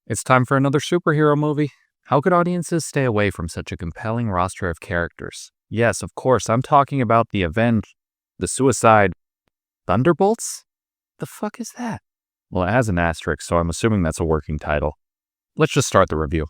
It's time for another superhero movie. How could audiences stay away from such a compelling roster of characters? Yes, of course, I'm talking about the Suicide Thunderbolts? The fuck is that? Well, it has an asterisk, so I'm assuming that's a working title. Let's just start the review.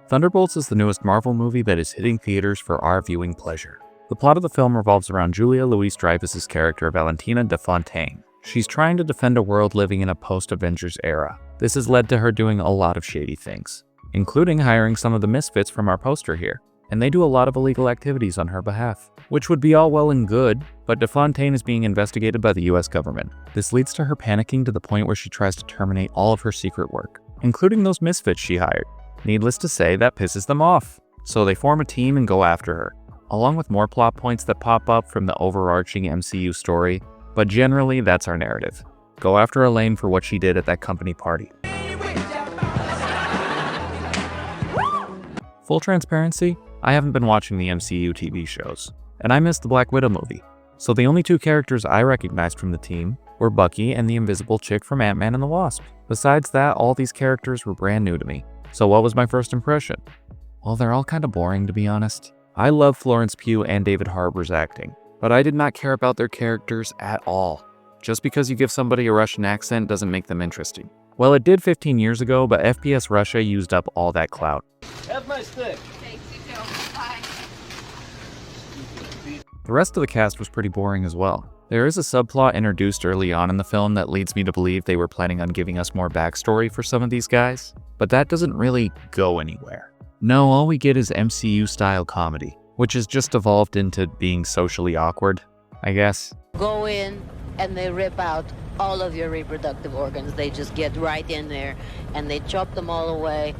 Thunderbolts is the newest Marvel movie that is hitting theaters for our viewing pleasure. The plot of the film revolves around Julia Louis-Dreyfus' character Valentina de Fontaine. She's trying to defend a world living in a post-Avengers era. This has led to her doing a lot of shady things, including hiring some of the misfits from our poster here. And they do a lot of illegal activities on her behalf, which would be all well and good, but de Fontaine is being investigated by the US government. This leads to her panicking to the point where she tries to terminate all of her secret work, including those misfits she hired. Needless to say, that pisses them off, so they form a team and go after her, along with more plot points that pop up from the overarching MCU story, but generally that's our narrative. Go after Elaine for what she did at that company party. Full transparency, I haven't been watching the MCU TV shows, and I missed the Black Widow movie, so the only two characters I recognized from the team were Bucky and the invisible chick from Ant-Man and the Wasp. Besides that, all these characters were brand new to me. So what was my first impression? Well, they're all kind of boring, to be honest. I love Florence Pugh and David Harbour's acting, but I did not care about their characters at all. Just because you give somebody a Russian accent doesn't make them interesting. Well, it did 15 years ago, but FPS Russia used up all that clout. Have my stick. The rest of the cast was pretty boring as well. There is a subplot introduced early on in the film that leads me to believe they were planning on giving us more backstory for some of these guys, but that doesn't really go anywhere. No, all we get is MCU-style comedy, which has just evolved into being socially awkward, I guess. Go in and they rip out all of your reproductive organs. They just get right in there and they chop them all away,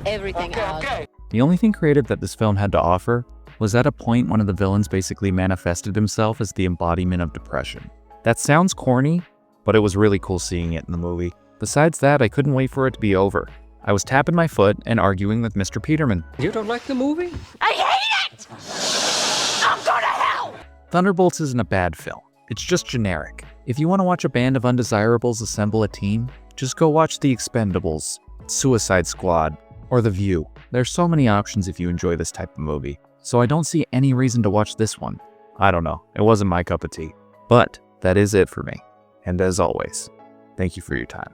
everything out. The only thing creative that this film had to offer was at a point one of the villains basically manifested himself as the embodiment of depression. That sounds corny, but it was really cool seeing it in the movie. Besides that, I couldn't wait for it to be over. I was tapping my foot and arguing with Mr. Peterman. You don't like the movie? I hate it! I'm going to hell! Thunderbolts isn't a bad film. It's just generic. If you want to watch a band of undesirables assemble a team, just go watch The Expendables, Suicide Squad, or The View. There's so many options if you enjoy this type of movie, so I don't see any reason to watch this one. I don't know, it wasn't my cup of tea. But that is it for me. And as always, thank you for your time.